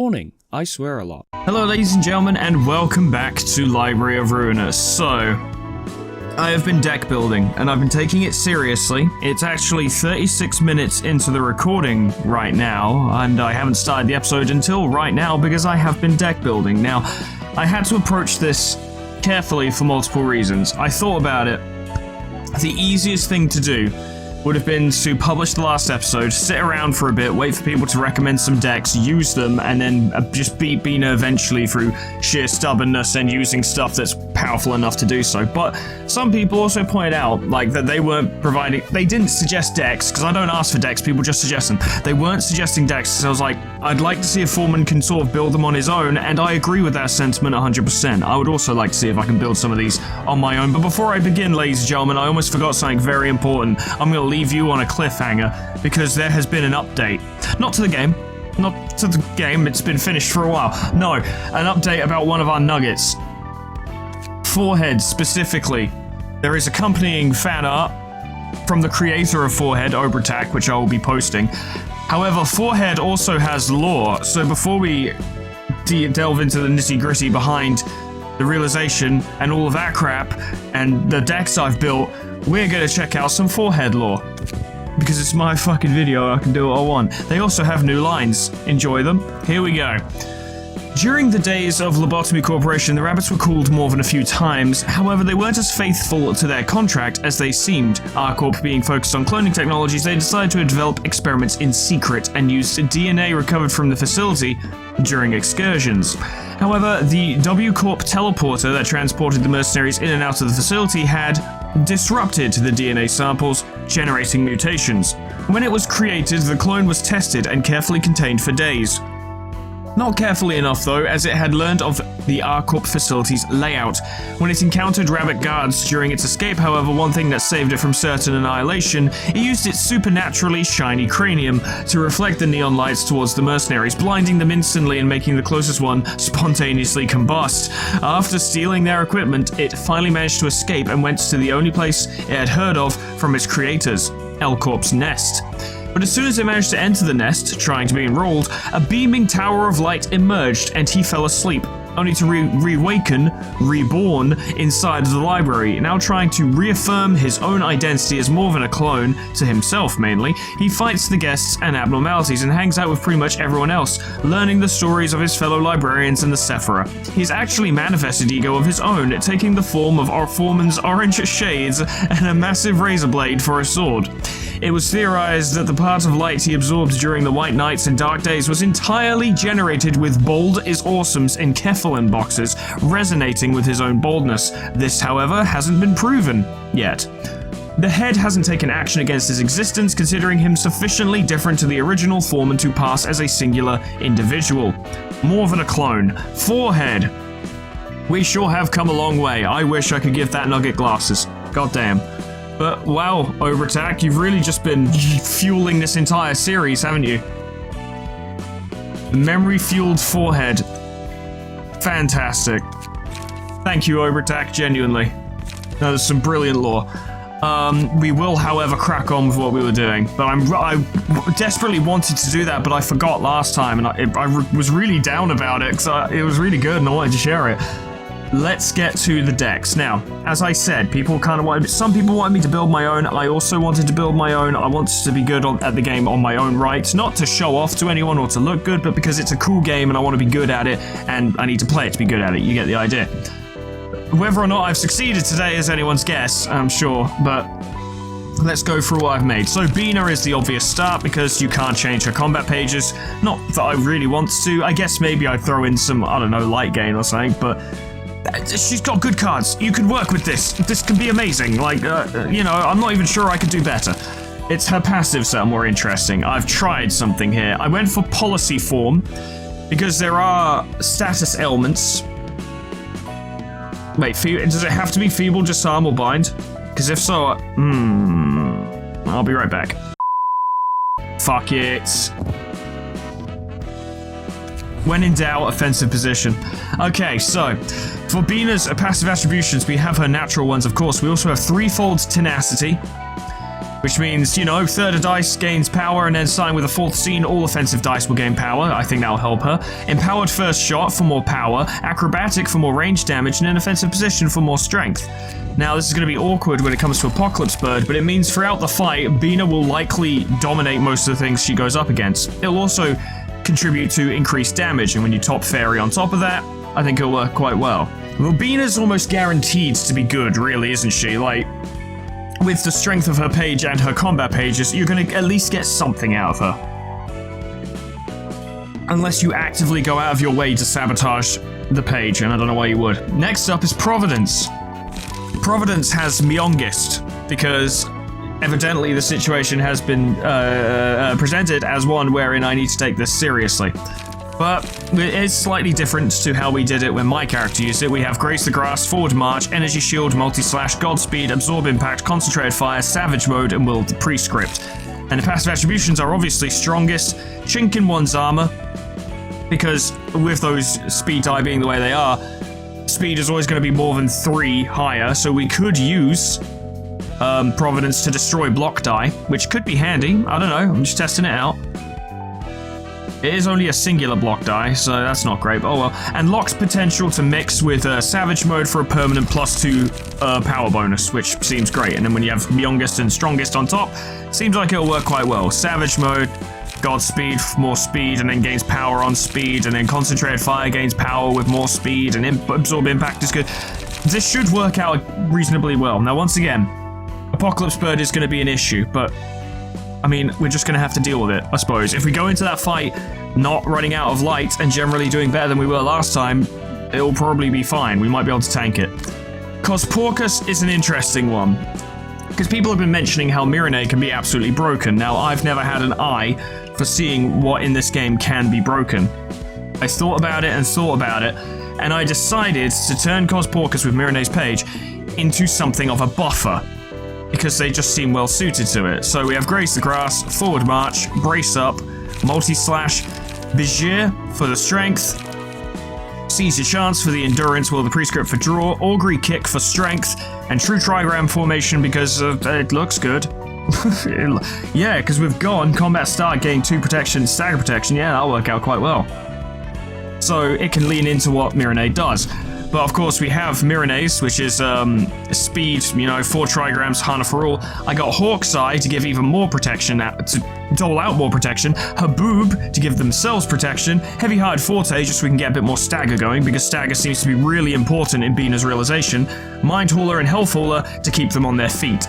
Warning, I swear a lot. Hello ladies and gentlemen, and welcome back to Library of Ruina. So, I have been deck building, and I've been taking it seriously. It's actually 36 minutes into the recording right now, and I haven't started the episode until right now because I have been deck building. Now, I had to approach this carefully for multiple reasons. I thought about it. The easiest thing to do would have been to publish the last episode, sit around for a bit, wait for people to recommend some decks, use them, and then just beat Binah eventually through sheer stubbornness and using stuff that's powerful enough to do so. But some people also pointed out, like, that they weren't providing, they didn't suggest decks, because I don't ask for decks, people just suggest them. They weren't suggesting decks, so I was like, I'd like to see if Foreman can sort of build them on his own, and I agree with that sentiment 100%. I would also like to see if I can build some of these on my own. But before I begin, ladies and gentlemen, I almost forgot something very important. I'm going to leave you on a cliffhanger because there has been an update. Not to the game. Not to the game, it's been finished for a while. No, an update about one of our nuggets. Forehead specifically. There is accompanying fan art from the creator of Forehead, Obratak, which I will be posting. However, Forehead also has lore, so before we delve into the nitty-gritty behind the realization and all of that crap and the decks I've built, we're going to check out some Forehead lore. Because it's my fucking video, I can do what I want. They also have new lines. Enjoy them. Here we go. During the days of Lobotomy Corporation, the rabbits were called more than a few times. However, they weren't as faithful to their contract as they seemed. R-Corp being focused on cloning technologies, they decided to develop experiments in secret and used DNA recovered from the facility during excursions. However, the W-Corp teleporter that transported the mercenaries in and out of the facility had disrupted the DNA samples, generating mutations. When it was created, the clone was tested and carefully contained for days. Not carefully enough though, as it had learned of the R-Corp facility's layout. When it encountered rabbit guards during its escape, however, one thing that saved it from certain annihilation, it used its supernaturally shiny cranium to reflect the neon lights towards the mercenaries, blinding them instantly and making the closest one spontaneously combust. After stealing their equipment, it finally managed to escape and went to the only place it had heard of from its creators, L-Corp's nest. But as soon as it managed to enter the nest, trying to be enrolled, a beaming tower of light emerged and he fell asleep, only to reborn inside of the library. Now trying to reaffirm his own identity as more than a clone, to himself mainly, he fights the guests and abnormalities and hangs out with pretty much everyone else, learning the stories of his fellow librarians and the Sephira. He's actually manifested ego of his own, taking the form of our Foreman's orange shades and a massive razor blade for a sword. It was theorized that the part of light he absorbed during the white nights and dark days was entirely generated with bold is awesomes and Kefalin boxes, resonating with his own boldness. This, however, hasn't been proven yet. The head hasn't taken action against his existence, considering him sufficiently different to the original Foreman to pass as a singular individual. More than a clone. Forehead. We sure have come a long way. I wish I could give that nugget glasses. Goddamn. But wow, Obratak, you've really just been fueling this entire series, haven't you? Memory-fueled Forehead. Fantastic. Thank you, Obratak, genuinely. That was some brilliant lore. We will, however, crack on with what we were doing. But I desperately wanted to do that, but I forgot last time, and I was really down about it, because it was really good and I wanted to share it. Let's get to the decks. Now, as I said, some people wanted me to build my own. I also wanted to build my own. I wanted to be good at the game on my own right. Not to show off to anyone or to look good, but because it's a cool game and I want to be good at it, and I need to play it to be good at it. You get the idea. Whether or not I've succeeded today is anyone's guess, I'm sure, but let's go through what I've made. So Binah is the obvious start because you can't change her combat pages. Not that I really want to. I guess maybe I'd throw in some, I don't know, light gain or something, but she's got good cards. You can work with this. This can be amazing. Like, I'm not even sure I could do better. It's her passives that are more interesting. I've tried something here. I went for policy form because there are status ailments. Wait, does it have to be feeble, disarm, or bind? Because if so, I'll be right back. Fuck it. When in doubt, offensive position. Okay, so for Binah's passive attributions, we have her natural ones, of course. We also have threefold tenacity, Which means, you know, third of dice gains power, and then starting with the fourth scene, all offensive dice will gain power. I think that'll help her. Empowered first shot for more power, acrobatic for more range damage, and an offensive position for more strength. Now, this is going to be awkward when it comes to Apocalypse Bird, but it means throughout the fight, Binah will likely dominate most of the things she goes up against. It'll also contribute to increased damage, and when you top Fairy on top of that, I think it'll work quite well. Well, Binah's almost guaranteed to be good, really, isn't she? Like, with the strength of her page and her combat pages, you're going to at least get something out of her. Unless you actively go out of your way to sabotage the page, and I don't know why you would. Next up is Providence. Providence has Myongist, because evidently the situation has been presented as one wherein I need to take this seriously. But it is slightly different to how we did it when my character used it. We have Grace the Grass, Forward March, Energy Shield, Multi-Slash, Godspeed, Absorb Impact, Concentrated Fire, Savage Mode, and Will the Prescript. And the passive attributions are obviously strongest, chink in one's armor, because with those speed die being the way they are, speed is always going to be more than 3 higher, so we could use Providence to destroy block die, which could be handy. I don't know, I'm just testing it out. It is only a singular block die, so that's not great, but oh well. And Lock's potential to mix with Savage Mode for a permanent +2 power bonus, which seems great. And then when you have Youngest and Strongest on top, seems like it'll work quite well. Savage Mode, Godspeed, more speed, and then gains power on speed, and then Concentrated Fire gains power with more speed, and Absorb Impact is good. This should work out reasonably well. Now, once again, Apocalypse Bird is going to be an issue, but I mean, we're just going to have to deal with it, I suppose. If we go into that fight not running out of light and generally doing better than we were last time, it'll probably be fine. We might be able to tank it. Cosporcus is an interesting one, because people have been mentioning how Mirene can be absolutely broken. Now, I've never had an eye for seeing what in this game can be broken. I thought about it and thought about it, and I decided to turn Cosporcus with Mirene's page into something of a buffer, because they just seem well suited to it. So we have Grace the Grass, Forward March, Brace Up, Multi-Slash, Vizier for the strength, Seize Your Chance for the endurance, Will the Prescript for draw, Augury Kick for strength, and True Trigram Formation because it looks good. Yeah, because we've gone Combat Start, gain 2 protection, stagger protection. Yeah, that'll work out quite well. So it can lean into what Mirene does. But of course we have Mirene's, which is speed, 4 trigrams, Hana for all. I got Hawk's Eye to give even more protection, to dole out more protection. Haboob to give themselves protection. Heavy Hearted Forte just so we can get a bit more stagger going, because stagger seems to be really important in Binah's realization. Mind Hauler and Health Hauler to keep them on their feet.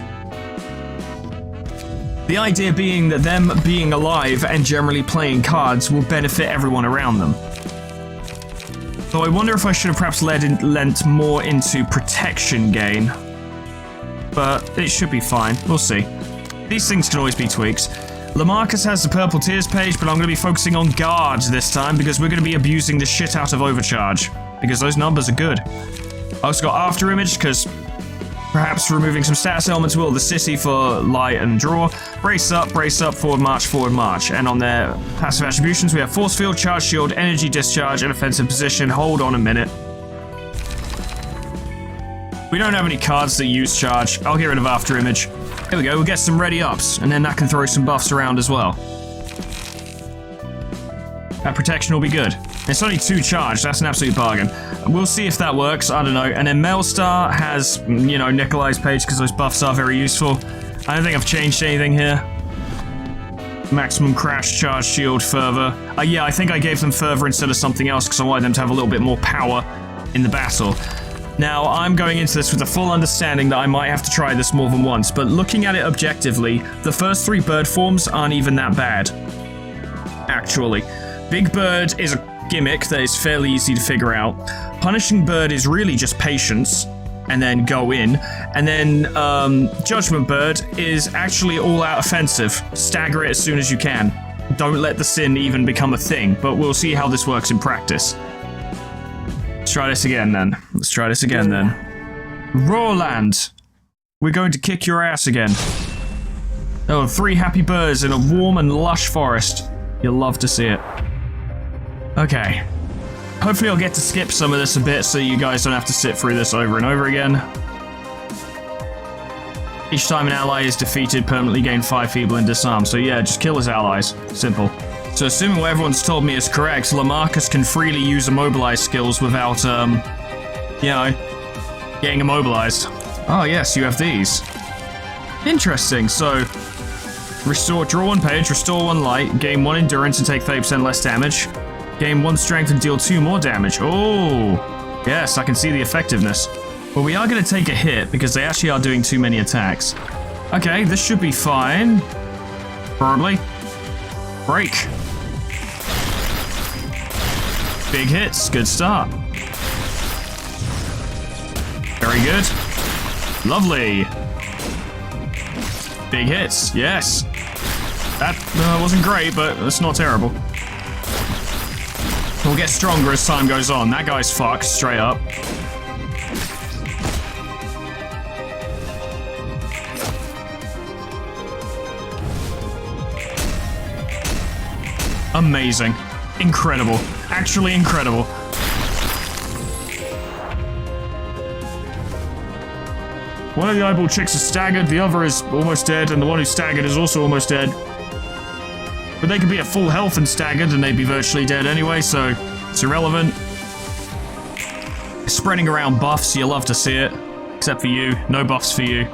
The idea being that them being alive and generally playing cards will benefit everyone around them. So I wonder if I should have perhaps lent more into protection gain. But it should be fine. We'll see. These things can always be tweaks. Lamarcus has the Purple Tears page, but I'm going to be focusing on guards this time, because we're going to be abusing the shit out of Overcharge, because those numbers are good. I also got After Image, because perhaps removing some status elements will. The Sissy for Light and Draw. Brace Up, Forward March. And on their passive attributions, we have Force Field, Charge Shield, Energy Discharge, and Offensive Position. Hold on a minute. We don't have any cards that use Charge. I'll get rid of After Image. Here we go, we'll get some Ready Ups, and then that can throw some buffs around as well. That protection will be good. It's only 2 charge, that's an absolute bargain. We'll see if that works, I don't know. And then Maelstar has, Nikolai's page, because those buffs are very useful. I don't think I've changed anything here. Maximum Crash, Charge, Shield, Fervor. Yeah, I think I gave them Fervor instead of something else, because I wanted them to have a little bit more power in the battle. Now, I'm going into this with the full understanding that I might have to try this more than once, but looking at it objectively, the first 3 bird forms aren't even that bad. Actually. Big Bird is a gimmick that is fairly easy to figure out. Punishing Bird is really just patience, and then go in. And then Judgment Bird is actually all-out offensive. Stagger it as soon as you can. Don't let the sin even become a thing, but we'll see how this works in practice. Let's try this again then. Roland! We're going to kick your ass again. Oh, 3 happy birds in a warm and lush forest. You'll love to see it. Okay. Hopefully I'll get to skip some of this a bit so you guys don't have to sit through this over and over again. Each time an ally is defeated, permanently gain 5 feeble and disarm. So yeah, just kill his allies. Simple. So assuming what everyone's told me is correct, Lamarcus can freely use immobilize skills without, you know, getting immobilized. Oh yes, you have these. Interesting, so draw 1 page, restore 1 light, gain 1 endurance and take 30% less damage. Gain 1 strength and deal 2 more damage. Oh, yes, I can see the effectiveness. But we are going to take a hit because they actually are doing too many attacks. Okay, this should be fine. Probably. Break. Big hits, good start. Very good. Lovely. Big hits, yes. That wasn't great, but it's not terrible. We'll get stronger as time goes on. That guy's fucked, straight up. Amazing. Incredible. Actually incredible. One of the eyeball chicks is staggered, the other is almost dead, and the one who's staggered is also almost dead. But they could be at full health and staggered, and they'd be virtually dead anyway, so it's irrelevant. Spreading around buffs, you love to see it. Except for you. No buffs for you.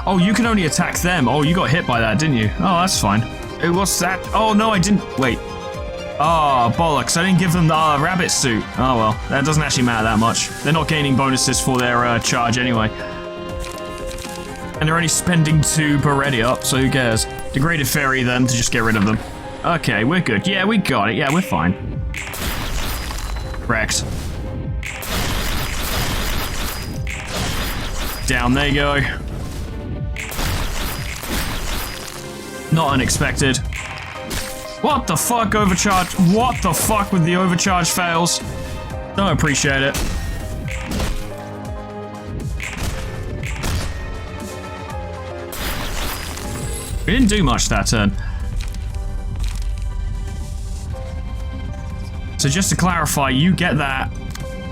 Oh, you can only attack them. Oh, you got hit by that, didn't you? Oh, that's fine. What's that? Oh, no, I didn't. Wait. Oh, bollocks. I didn't give them the rabbit suit. Oh, well. That doesn't actually matter that much. They're not gaining bonuses for their charge anyway. And they're only spending 2 per ready up, so who cares? Degraded fairy them to just get rid of them. Okay, we're good. Yeah, we got it. Yeah, we're fine. Wrecked. Down they go. Not unexpected. What the fuck, overcharge? What the fuck with the overcharge fails? Don't appreciate it. We didn't do much that turn. So just to clarify, you get that,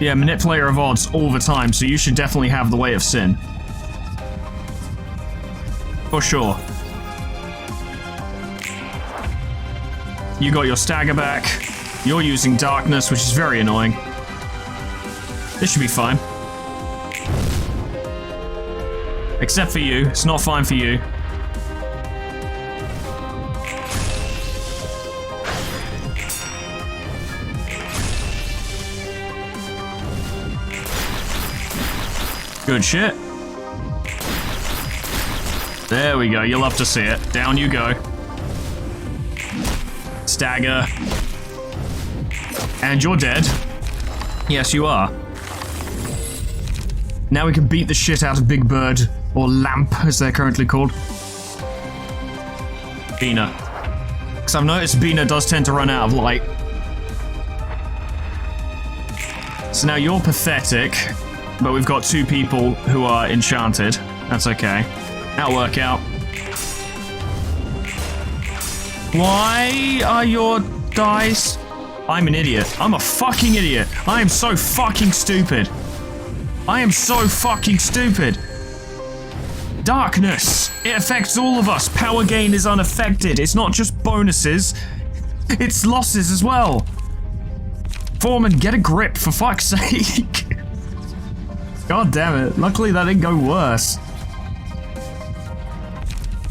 yeah, manipulator of odds all the time, so you should definitely have the Way of Sin. For sure. You got your stagger back. You're using darkness, which is very annoying. This should be fine. Except for you. It's not fine for you. Good shit. There we go. You'll love to see it. Down you go. Stagger. And you're dead. Yes, you are. Now we can beat the shit out of Big Bird, or Lamp, as they're currently called. Binah. Because I've noticed Binah does tend to run out of light. So now you're pathetic, but we've got 2 people who are enchanted. That's okay. That'll work out. Why are your dice? I'm an idiot. I'm a fucking idiot. I am so fucking stupid. I am so fucking stupid. Darkness. It affects all of us. Power gain is unaffected. It's not just bonuses. It's losses as well. Foreman, get a grip, for fuck's sake. God damn it. Luckily that didn't go worse.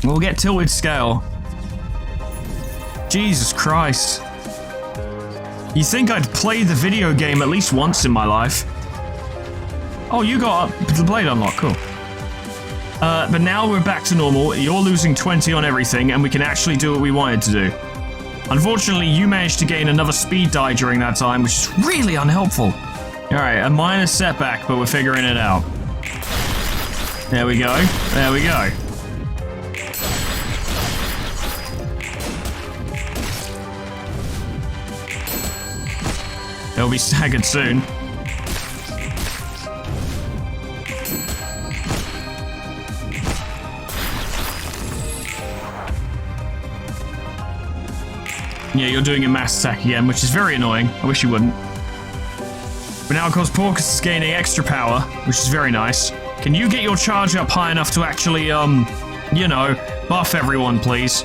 We'll get tilted scale. Jesus Christ. You think I'd play the video game at least once in my life? Oh, you got the blade unlock, cool. But now we're back to normal. You're losing 20 on everything, and we can actually do what we wanted to do. Unfortunately, you managed to gain another speed die during that time, which is really unhelpful. Alright, a minor setback, but we're figuring it out. There we go. There we go. They'll be staggered soon. Yeah, you're doing a mass attack again, which is very annoying. I wish you wouldn't. But now, of course, Porcus is gaining extra power, which is very nice. Can you get your charge up high enough to actually, you know, buff everyone, please?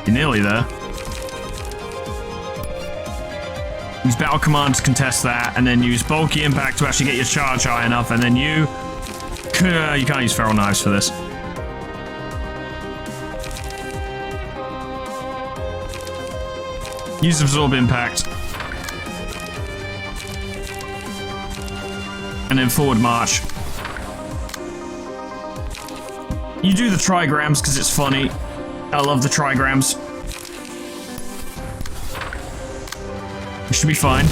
You're nearly there. Use battle command to contest that, and then use bulky impact to actually get your charge high enough, and then you can't use feral knives for this. Use absorb impact. And then forward march. You do the trigrams because it's funny. I love the trigrams. You should be fine.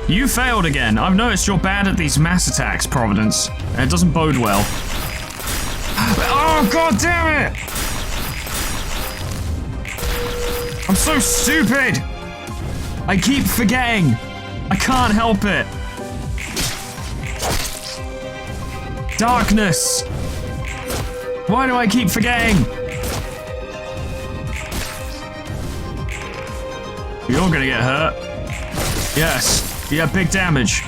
You failed again. I've noticed you're bad at these mass attacks, Providence. And it doesn't bode well. Oh, god damn it! I'm so stupid! I keep forgetting. I can't help it. Darkness! Why do I keep forgetting? You're gonna get hurt. Yes. Yeah, big damage.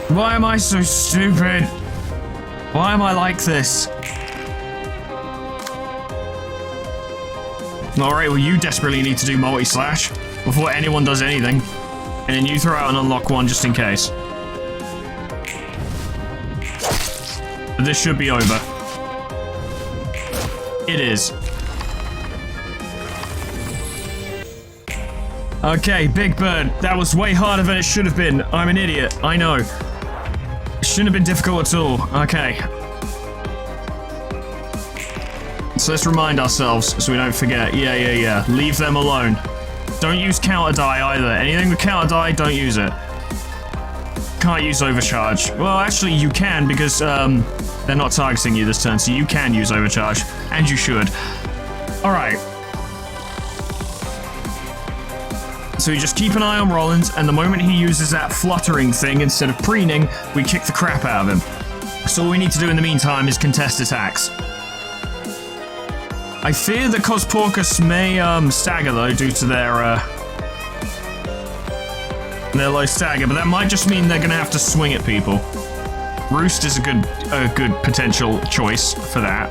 Why am I so stupid? Why am I like this? Alright, well you desperately need to do multi-slash before anyone does anything. And then you throw out an unlock one just in case. But this should be over. It is. Okay, Big Bird. That was way harder than it should have been. I'm an idiot. I know. It shouldn't have been difficult at all. Okay. So let's remind ourselves so we don't forget. Yeah. Leave them alone. Don't use counter die either. Anything with counter die, don't use it. Can't use overcharge. Well, actually, you can because they're not targeting you this turn, so you can use overcharge, and you should. All right. So we just keep an eye on Rollins, and the moment he uses that fluttering thing instead of preening, we kick the crap out of him. So all we need to do in the meantime is contest attacks. I fear that Cosporcus may stagger though due to their low stagger, but that might just mean they're gonna have to swing at people. Roost is a good potential choice for that.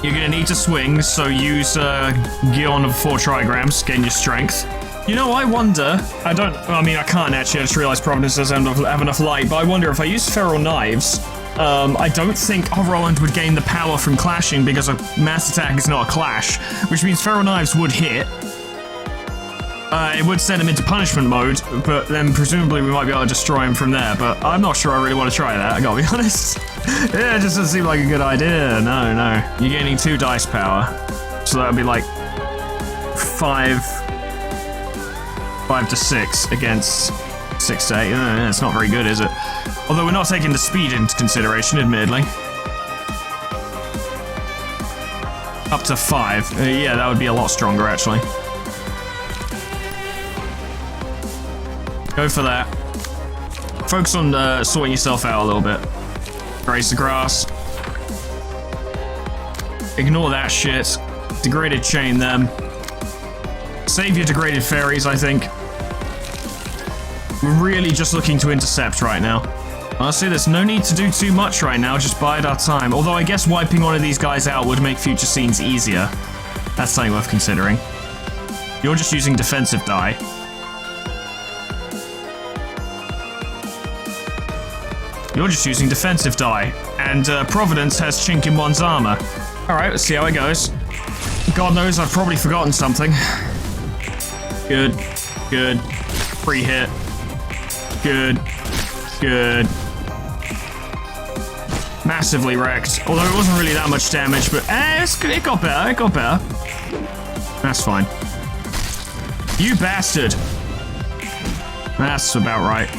You're gonna need to swing, so use Gion of 4 trigrams, gain your strength. You know, I wonder, I can't actually, I just realized Providence doesn't have enough light, but I wonder if I use feral knives, I don't think Roland would gain the power from clashing because a mass attack is not a clash, which means feral knives would hit. It would send him into punishment mode, but then presumably we might be able to destroy him from there, but I'm not sure I really want to try that, I gotta be honest. Yeah, it just doesn't seem like a good idea. No. You're gaining 2 dice power, so that would be like 5 to 6 against 6 to 8. It's not very good, is it? Although we're not taking the speed into consideration, admittedly. Up to 5. Yeah, that would be a lot stronger, actually. Go for that. Focus on sorting yourself out a little bit. Graze the grass. Ignore that shit. Degraded chain them. Save your degraded fairies, I think. We're really just looking to intercept right now. Honestly, there's no need to do too much right now, just bide our time. Although I guess wiping one of these guys out would make future scenes easier. That's something worth considering. You're just using defensive die. You're just using defensive die. And Providence has chink in one's armor. Alright, let's see how it goes. God knows I've probably forgotten something. Good. Free hit. Good. Massively wrecked. Although it wasn't really that much damage, but it got better. That's fine. You bastard. That's about right.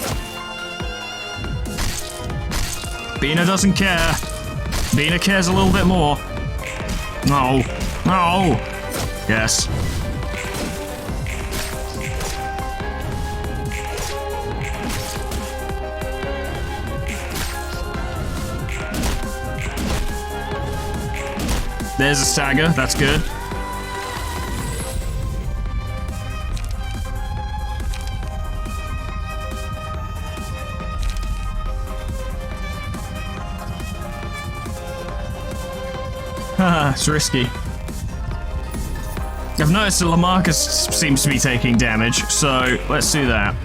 Binah doesn't care. Binah cares a little bit more. No. Yes. There's a stagger, that's good. it's risky. I've noticed that Lamarcus seems to be taking damage, so let's do that.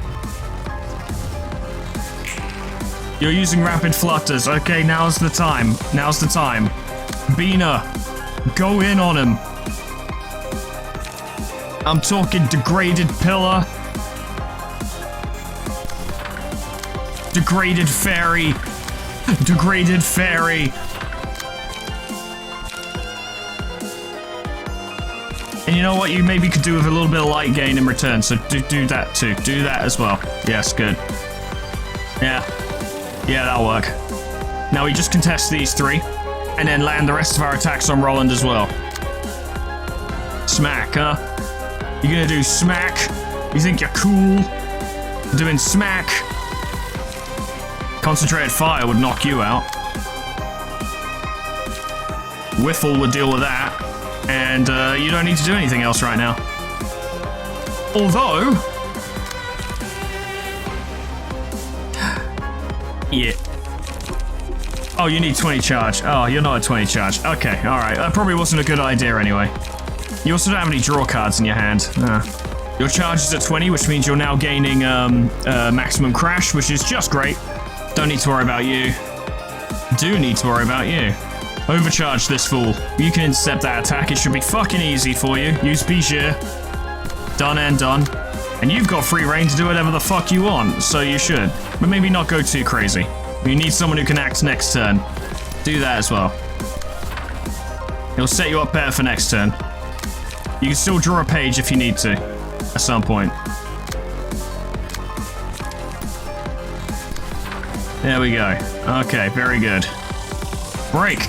You're using rapid flutters. Okay, now's the time. Now's the time. Binah, go in on him. I'm talking degraded pillar. Degraded fairy. Degraded fairy. And you know what? You maybe could do with a little bit of light gain in return, so do that too. Do that as well. Yes, good. Yeah. Yeah, that'll work. Now we just contest these three, and then land the rest of our attacks on Roland as well. Smack, huh? You gonna do smack? You think you're cool? Doing smack? Concentrated fire would knock you out. Whiffle would deal with that. And you don't need to do anything else right now. Although... yeah. Oh, you need 20 charge. Oh, you're not at 20 charge. Okay, alright. That probably wasn't a good idea anyway. You also don't have any draw cards in your hand. Your charge is at 20, which means you're now gaining maximum crash, which is just great. Don't need to worry about you. Do need to worry about you. Overcharge this fool. You can intercept that attack. It should be fucking easy for you. Use Bijir. Done and done. And you've got free reign to do whatever the fuck you want, so you should. But maybe not go too crazy. You need someone who can act next turn. Do that as well. It'll set you up better for next turn. You can still draw a page if you need to, at some point. There we go. Okay, very good. Break.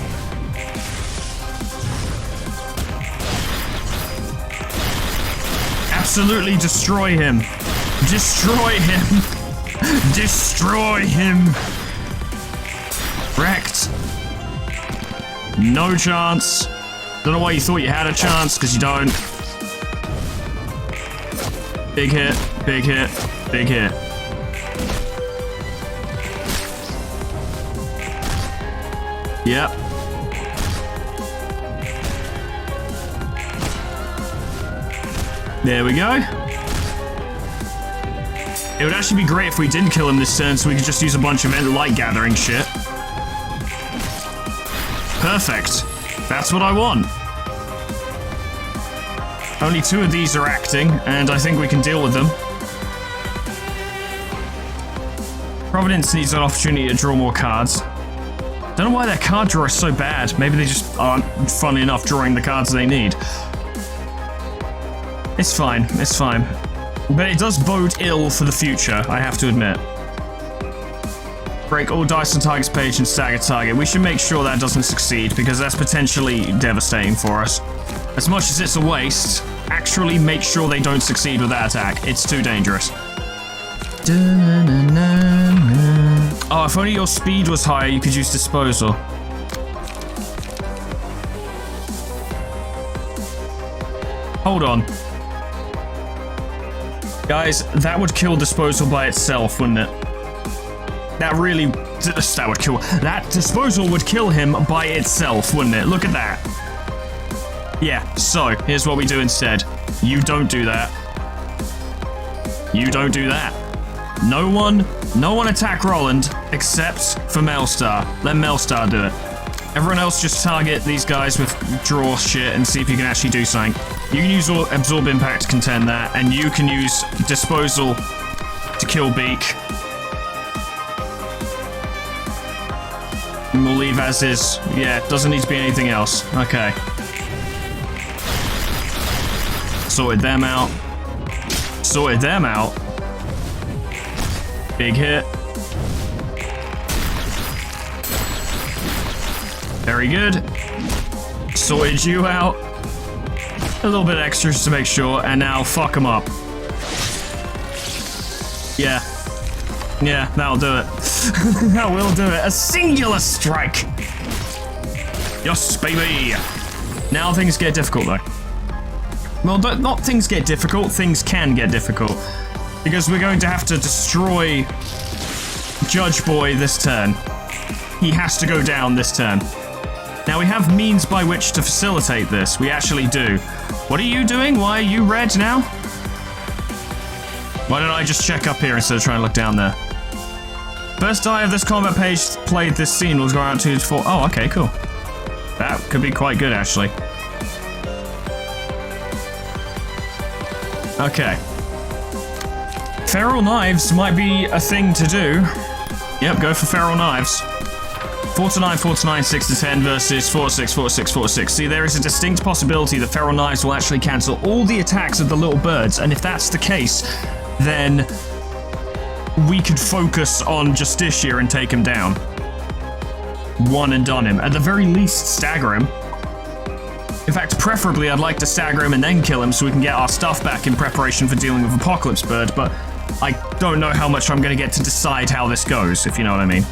Absolutely destroy him. Destroy him. Destroy him. Wrecked. No chance. Don't know why you thought you had a chance, because you don't. Big hit, big hit, big hit. Yep. There we go. It would actually be great if we didn't kill him this turn, so we could just use a bunch of light gathering shit. Perfect. That's what I want. Only 2 of these are acting, and I think we can deal with them. Providence needs an opportunity to draw more cards. Don't know why their card draw is so bad. Maybe they just aren't, funnily enough, drawing the cards they need. It's fine, it's fine. But it does bode ill for the future, I have to admit. Break all dice on target's page and stagger target. We should make sure that doesn't succeed, because that's potentially devastating for us. As much as it's a waste, actually make sure they don't succeed with that attack. It's too dangerous. Oh, if only your speed was higher, you could use disposal. Hold on. Guys, that would kill disposal by itself, wouldn't it? That really... that would kill... that disposal would kill him by itself, wouldn't it? Look at that. Yeah, so, here's what we do instead. You don't do that. You don't do that. No one attack Roland, except for Melstar. Let Melstar do it. Everyone else just target these guys with draw shit and see if you can actually do something. You can use Absorb Impact to contend that, and you can use Disposal to kill Beak. And we'll leave as is. Yeah, doesn't need to be anything else. Okay. Sorted them out. Sorted them out. Big hit. Very good. Sorted you out. A little bit extra just to make sure, and now fuck them up. Yeah. Yeah, that'll do it. That will do it. A singular strike. Yes, baby. Now things get difficult, though. Well, not things get difficult, things can get difficult. Because we're going to have to destroy Judge Boy this turn. He has to go down this turn. Now, we have means by which to facilitate this. We actually do. What are you doing? Why are you red now? Why don't I just check up here instead of trying to look down there? First die of this combat page played this scene will go out 2 to 4. Oh, okay, cool. That could be quite good, actually. Okay. Feral knives might be a thing to do. Yep, go for feral knives. 4 to 9, 4 to 9, 6 to 10 versus 4 to 6, 4 to 6, 4 to 6. See, there is a distinct possibility that feral knives will actually cancel all the attacks of the little birds, and if that's the case, then we could focus on Justicia and take him down. One and done him. At the very least, stagger him. In fact, preferably, I'd like to stagger him and then kill him so we can get our stuff back in preparation for dealing with Apocalypse Bird, but I don't know how much I'm going to get to decide how this goes, if you know what I mean.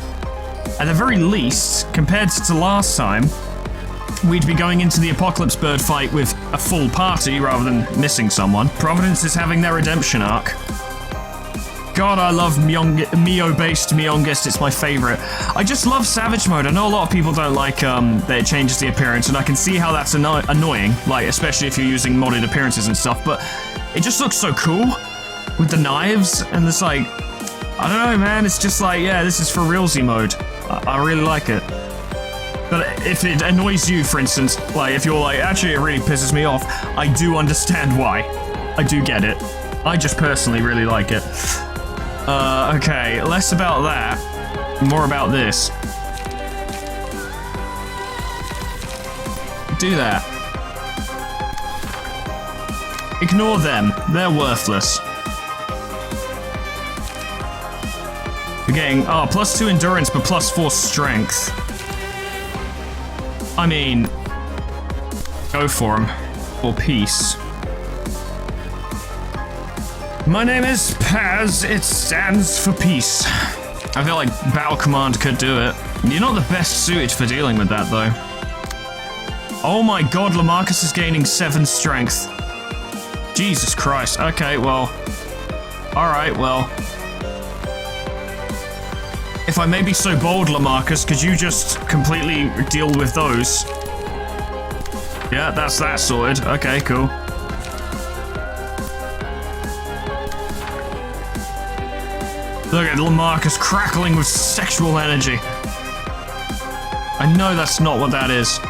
At the very least, compared to last time, we'd be going into the Apocalypse Bird fight with a full party rather than missing someone. Providence is having their redemption arc. God, I love Mio-based Myongest, it's my favorite. I just love Savage Mode. I know a lot of people don't like that it changes the appearance, and I can see how that's annoying, like, especially if you're using modded appearances and stuff, but it just looks so cool with the knives, and it's like, I don't know, man, it's just like, yeah, this is for realsy mode. I really like it. But if it annoys you, for instance, like, if you're like, actually, it really pisses me off, I do understand why. I do get it. I just personally really like it. Okay, less about that, more about this. Do that. Ignore them, they're worthless. We're getting, +2 endurance, but +4 strength. I mean, go for him, or peace. My name is Paz, it stands for peace. I feel like Battle Command could do it. You're not the best suited for dealing with that, though. Oh my god, Lamarcus is gaining 7 strength. Jesus Christ, okay, well. Alright, well. If I may be so bold, Lamarcus, could you just completely deal with those? Yeah, that's that sorted. Okay, cool. Look at Lamarcus crackling with sexual energy. I know that's not what that is.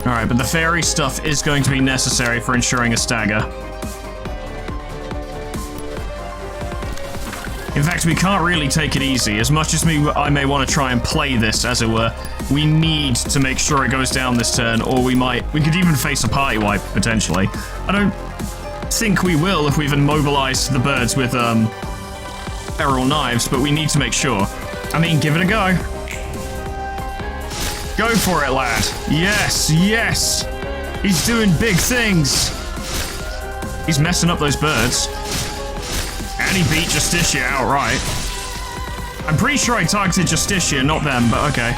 Alright, but the fairy stuff is going to be necessary for ensuring a stagger. In fact, we can't really take it easy. As much as I may want to try and play this, as it were, we need to make sure it goes down this turn, or we could even face a party wipe, potentially. I don't think we will if we've immobilized the birds with, feral knives, but we need to make sure. I mean, give it a go. Go for it, lad. Yes, yes. He's doing big things. He's messing up those birds. And he beat Justicia outright. I'm pretty sure I targeted Justicia, not them, but okay.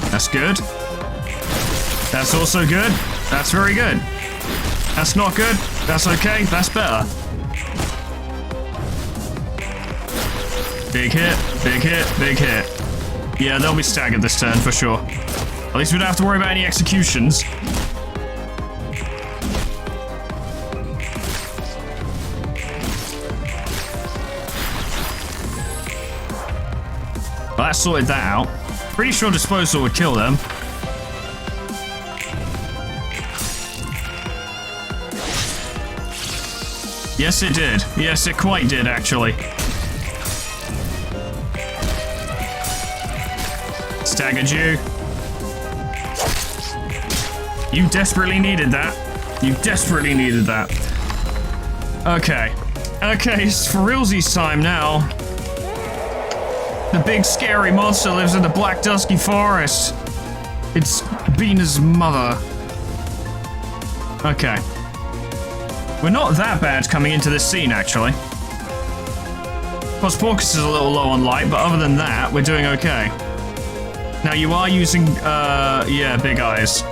That's good. That's also good. That's very good. That's not good. That's okay. That's better. Big hit, big hit, big hit. Yeah, they'll be staggered this turn for sure. At least we don't have to worry about any executions. Well, that sorted that out. Pretty sure disposal would kill them. Yes, it did. Yes, it quite did, actually. Staggered you. You desperately needed that. You desperately needed that. Okay. Okay, it's for realsies time now. The big scary monster lives in the black dusky forest. It's Binah's mother. Okay. We're not that bad coming into this scene, actually. Of course, Porcus is a little low on light, but other than that, we're doing okay. Now, you are using, yeah, big eyes.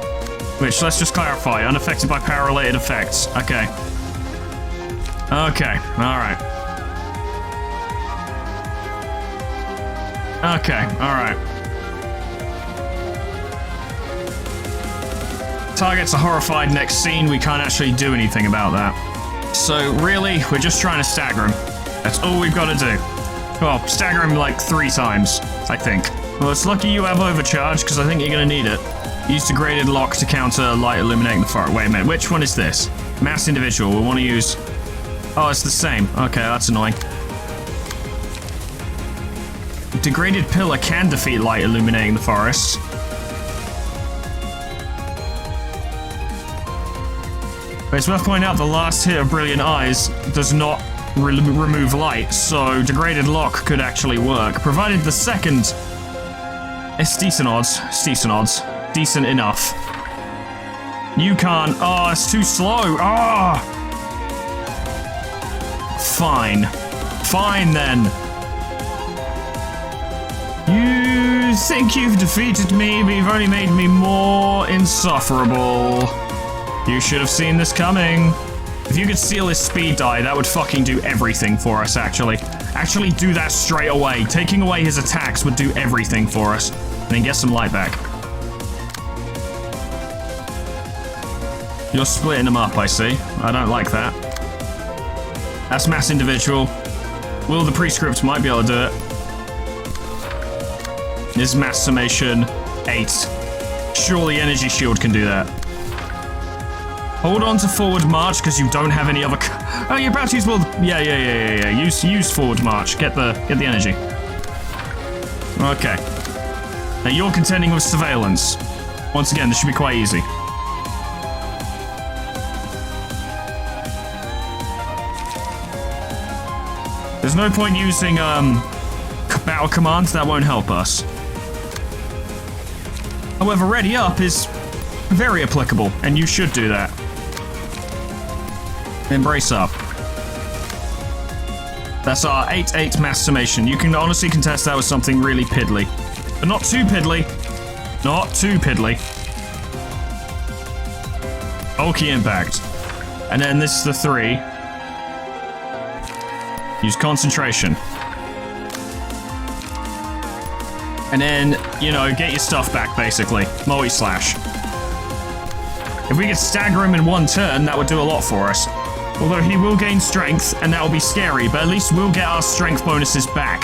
Which, let's just clarify, unaffected by power-related effects. Okay. Okay, alright. Okay, alright. Targets are horrified next scene. We can't actually do anything about that. So, really, we're just trying to stagger him. That's all we've got to do. Well, stagger him like 3 times, I think. Well, it's lucky you have overcharge, because I think you're going to need it. Use degraded lock to counter light illuminating the forest. Wait a minute, which one is this? Mass individual. We want to use... Oh, it's the same. Okay, that's annoying. Degraded pillar can defeat light illuminating the forest. But it's worth pointing out the last hit of Brilliant Eyes does not remove light, so degraded lock could actually work, provided the second... It's decent odds. It's decent odds. Decent enough. You can't... Oh, it's too slow. Ah! Fine. Fine, then. You think you've defeated me, but you've only made me more insufferable. You should have seen this coming. If you could steal his speed die, that would fucking do everything for us, actually. Actually do that straight away. Taking away his attacks would do everything for us. And then get some light back. You're splitting them up, I see. I don't like that. That's mass individual. Will the prescript might be able to do it. This is mass summation 8. Surely energy shield can do that. Hold on to forward march because you don't have any other. Oh, you're about to use will. Yeah. Use forward march. Get the energy. Okay. Now you're contending with surveillance. Once again, this should be quite easy. There's no point using battle commands, that won't help us. However, ready up is very applicable, and you should do that. Embrace up. That's our 8-8 mass summation. You can honestly contest that with something really piddly. But not too piddly. Not too piddly. Bulky impact. And then this is the 3. Use concentration. And then, you know, get your stuff back, basically. Multi-slash. If we could stagger him in 1 turn, that would do a lot for us. Although he will gain strength, and that will be scary, but at least we'll get our strength bonuses back.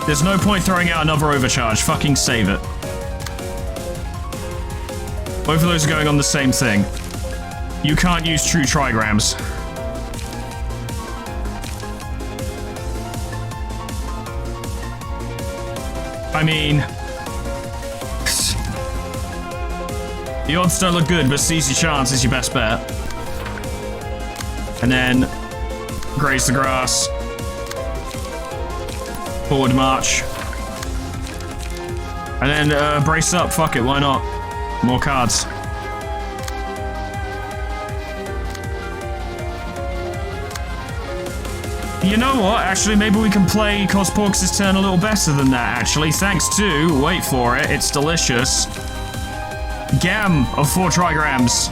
There's no point throwing out another overcharge. Fucking save it. Both of those are going on the same thing. You can't use true trigrams. I mean... The odds don't look good, but seize your chance is your best bet. And then... graze the grass. Forward march. And then brace up, fuck it, why not? More cards. You know what? Actually, maybe we can play Cosporks' turn a little better than that, actually. Thanks to, wait for it, it's delicious, Gam of 4 trigrams.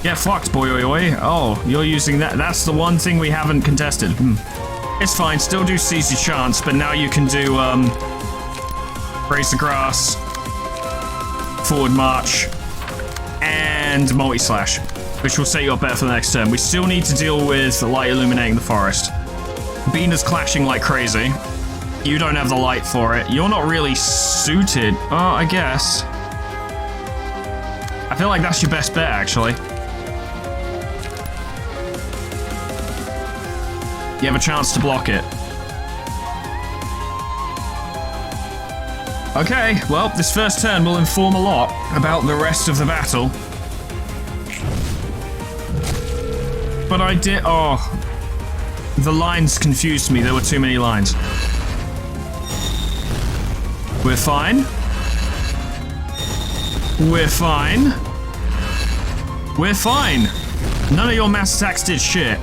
Get fucked, boy, oi, oi. Oh, you're using that. That's the one thing we haven't contested. It's fine, still do seize your chance, but now you can do, raise the grass, forward march, and multi-slash, which will set you up better for the next turn. We still need to deal with the light illuminating the forest. Binah's clashing like crazy. You don't have the light for it. You're not really suited. Oh, I guess. I feel like that's your best bet, actually. You have a chance to block it. Okay, well, this first turn will inform a lot about the rest of the battle. But I did... Oh. The lines confused me. There were too many lines. We're fine. We're fine. We're fine. None of your mass attacks did shit.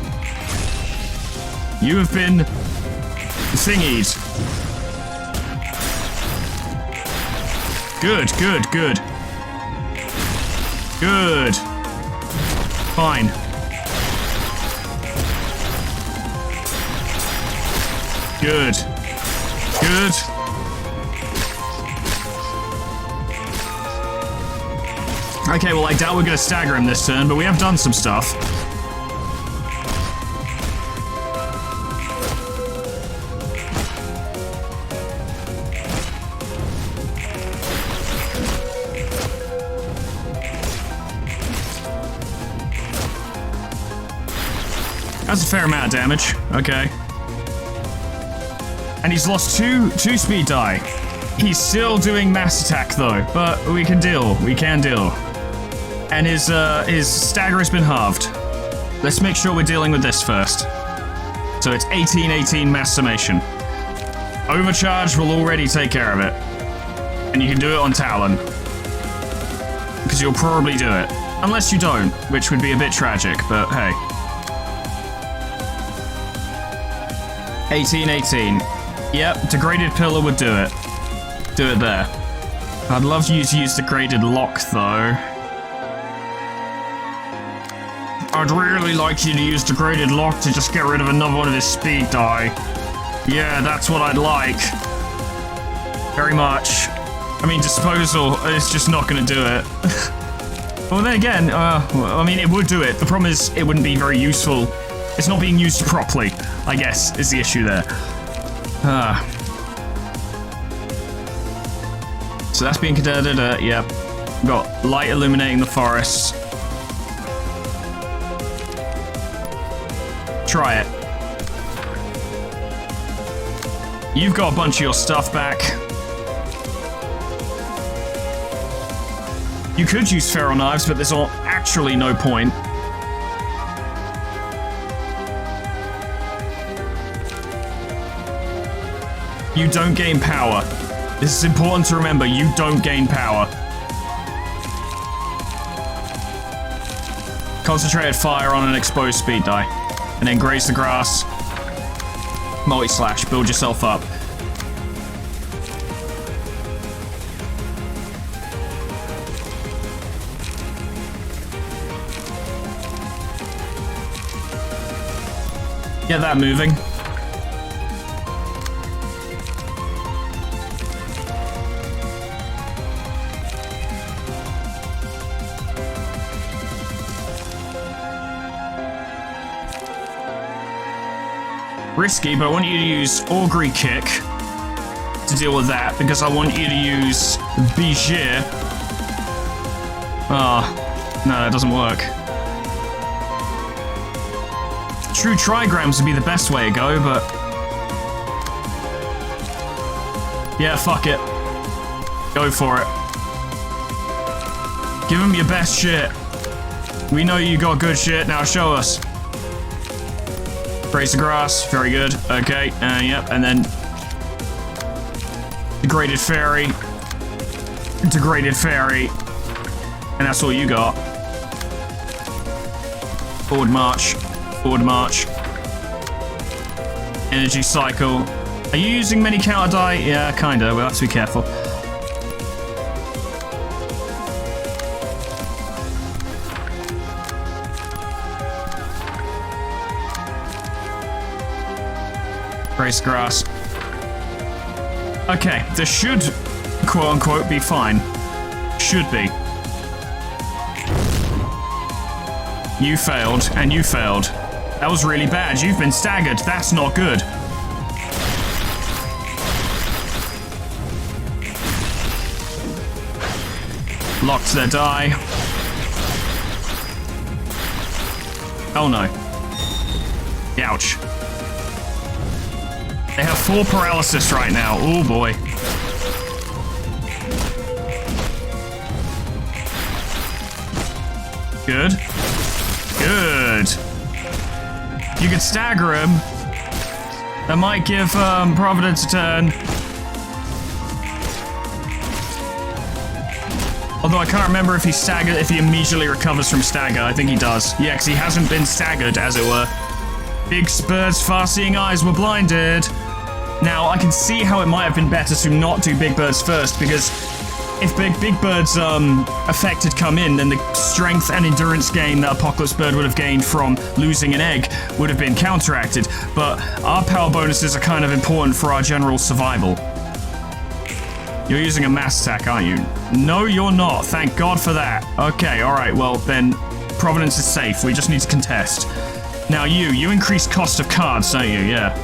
You have been thingied. Good, good, good. Good. Fine. Good. Good. Okay, well, I doubt we're going to stagger him this turn, but we have done some stuff. That's a fair amount of damage. Okay. And he's lost two speed die. He's still doing mass attack though, but we can deal. We can deal. And his stagger has been halved. Let's make sure we're dealing with this first. So it's 18-18 mass summation. Overcharge will already take care of it. And you can do it on Talon. Because you'll probably do it. Unless you don't, which would be a bit tragic, but hey. 18-18. Yep, degraded pillar would do it. Do it there. I'd love you to use degraded lock though. I'd really like you to use degraded lock to just get rid of another one of his speed die. Yeah, that's what I'd like. Very much. I mean, disposal is just not going to do it. Well, then again, I mean, it would do it. The problem is it wouldn't be very useful. It's not being used properly, I guess, is the issue there. So that's being converted, yep. Got light illuminating the forest. Try it. You've got a bunch of your stuff back. You could use feral knives, but there's actually no point. You don't gain power. This is important to remember, you don't gain power. Concentrated fire on an exposed speed die. And then graze the grass. Multi-slash, build yourself up. Get that moving. Risky, but I want you to use Augury Kick to deal with that, because I want you to use Bijir. No, that doesn't work. True Trigrams would be the best way to go, but... yeah, fuck it. Go for it. Give him your best shit. We know you got good shit, now show us. Graze the grass, very good. Okay, yep, and then degraded fairy, and that's all you got. Forward march, energy cycle. Are you using many counter die? Yeah, kinda. We'll have to be careful. Grace grass. Okay, this should, quote-unquote, be fine. Should be. You failed, and you failed. That was really bad. You've been staggered. That's not good. Locked their die. Oh no. Ouch. They have 4 paralysis right now. Oh boy. Good. Good. You can stagger him. That might give Providence a turn. Although I can't remember if he's staggered, if he immediately recovers from stagger. I think he does. Yeah, because he hasn't been staggered, as it were. Big Bird's far-seeing eyes were blinded. Now, I can see how it might have been better to not do Big Birds first, because if Big Bird's effect had come in, then the strength and endurance gain that Apocalypse Bird would have gained from losing an egg would have been counteracted. But our power bonuses are kind of important for our general survival. You're using a mass attack, aren't you? No, you're not. Thank God for that. Okay, alright, well then, Providence is safe. We just need to contest. Now you increase cost of cards, don't you? Yeah.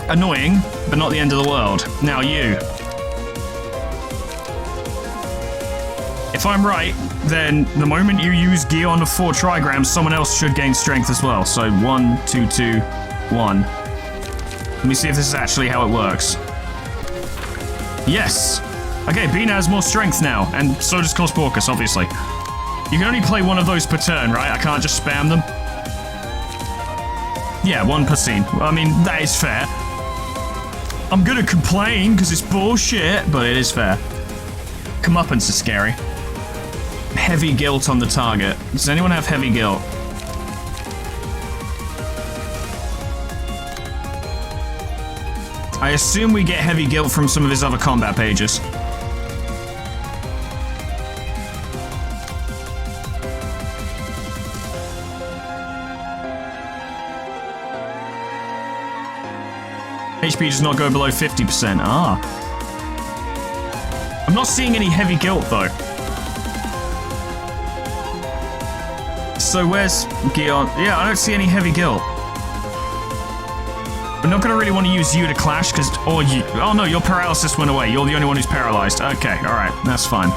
Annoying, but not the end of the world. Now you. If I'm right, then the moment you use gear on the 4 trigrams, someone else should gain strength as well. So 1, 2, 2, 1. Let me see if this is actually how it works. Yes! Okay, Binah has more strength now, and so does Cosborcus, obviously. You can only play one of those per turn, right? I can't just spam them. Yeah, 1 per scene. I mean, that is fair. I'm gonna complain, because it's bullshit, but it is fair. Comeuppance is scary. Heavy guilt on the target. Does anyone have heavy guilt? I assume we get heavy guilt from some of his other combat pages. HP does not go below 50%. Ah. I'm not seeing any heavy guilt, though. So where's Gion? Yeah, I don't see any heavy guilt. We're not going to really want to use you to clash, because... Oh, no, your paralysis went away. You're the only one who's paralyzed. Okay, alright, that's fine.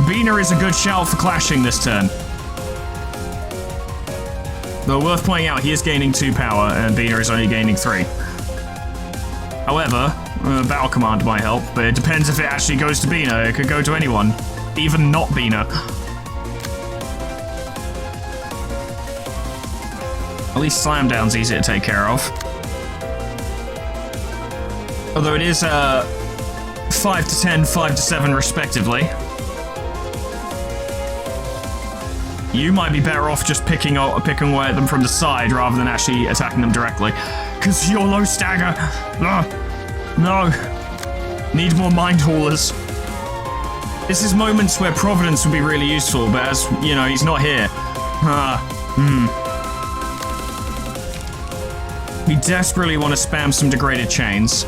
Binah is a good shout for clashing this turn. Though worth pointing out, he is gaining 2 power, and Binah is only gaining 3. However, Battle Command might help, but it depends if it actually goes to Binah. It could go to anyone, even not Binah. At least Slam Down's easy to take care of. Although it is 5 to 10, 5 to 7 respectively. You might be better off just picking away at them from the side rather than actually attacking them directly. Because you're low stagger. No. Need more mind haulers. This is moments where Providence would be really useful, but as, you know, he's not here. We desperately want to spam some degraded chains.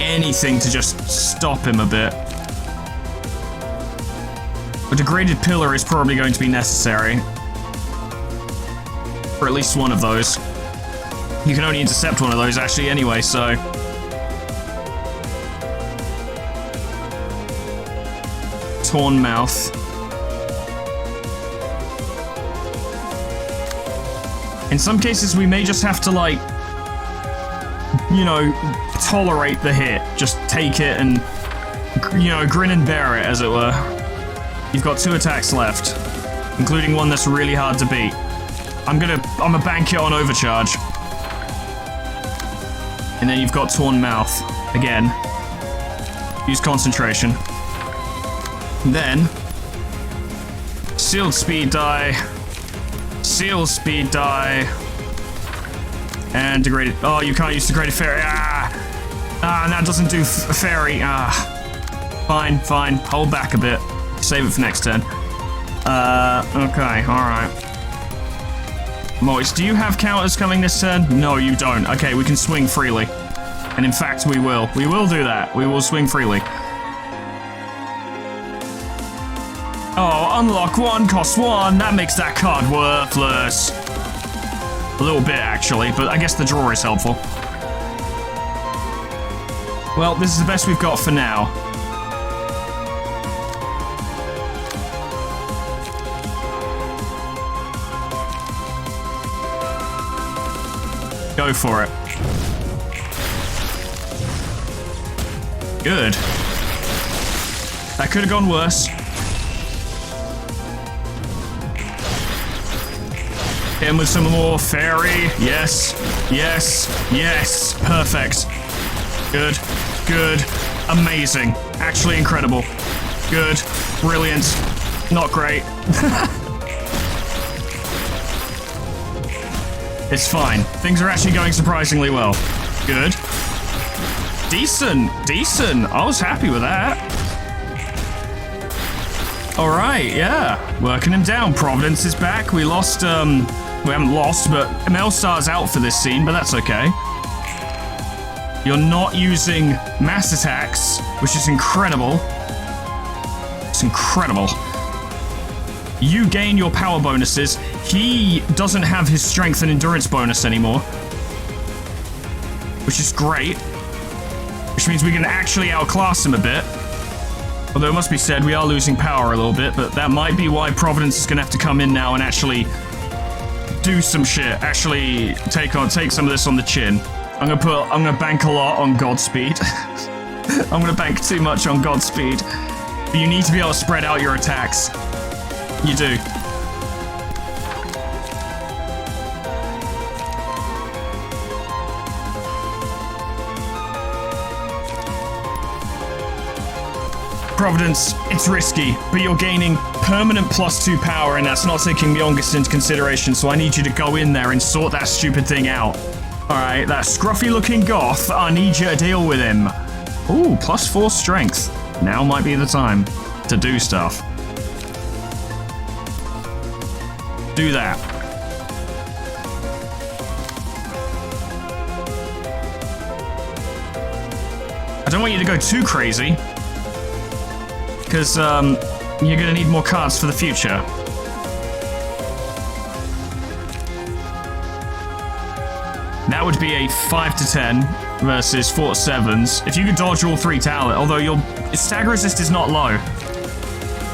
Anything to just stop him a bit. A degraded pillar is probably going to be necessary. For at least one of those. You can only intercept one of those, actually, anyway, so... Torn Mouth. In some cases, we may just have to, like... You know, tolerate the hit. Just take it and, you know, grin and bear it, as it were. You've got 2 attacks left, including one that's really hard to beat. I'm gonna bank it on overcharge. And then you've got Torn Mouth. Again. Use concentration. Then, Sealed Speed Die. Sealed Speed Die. And Degraded... Oh, you can't use Degraded Fairy. And that doesn't do Fairy. Fine. Hold back a bit. Save it for next turn. Okay, alright. Mois, do you have counters coming this turn? No, you don't. Okay, we can swing freely. And in fact, we will. We will do that. We will swing freely. Oh, unlock 1, cost 1. That makes that card worthless. A little bit, actually, but I guess the draw is helpful. Well, this is the best we've got for now. Go for it. Good. That could have gone worse. Hit him with some more fairy. Yes. Perfect. Good. Amazing. Actually incredible. Good. Brilliant. Not great. It's fine. Things are actually going surprisingly well. Good. Decent. I was happy with that. All right, yeah. Working him down. Providence is back. We lost, we haven't lost, but Melstar's out for this scene, but that's okay. You're not using mass attacks, which is incredible. It's incredible. You gain your power bonuses. He doesn't have his strength and endurance bonus anymore, which is great. Which means we can actually outclass him a bit. Although it must be said, we are losing power a little bit, but that might be why Providence is going to have to come in now and actually do some shit. Actually take some of this on the chin. I'm gonna bank a lot on Godspeed. I'm gonna bank too much on Godspeed. But you need to be able to spread out your attacks. You do. Providence, it's risky, but you're gaining permanent +2 power, and that's not taking Myongus into consideration, so I need you to go in there and sort that stupid thing out. Alright, that scruffy-looking goth, I need you to deal with him. Ooh, +4 strength. Now might be the time to do stuff. Do that. I don't want you to go too crazy, because you're going to need more cards for the future. That would be a 5 to 10 versus 4 to 7s. If you could dodge all 3 talent, although your stagger resist is not low.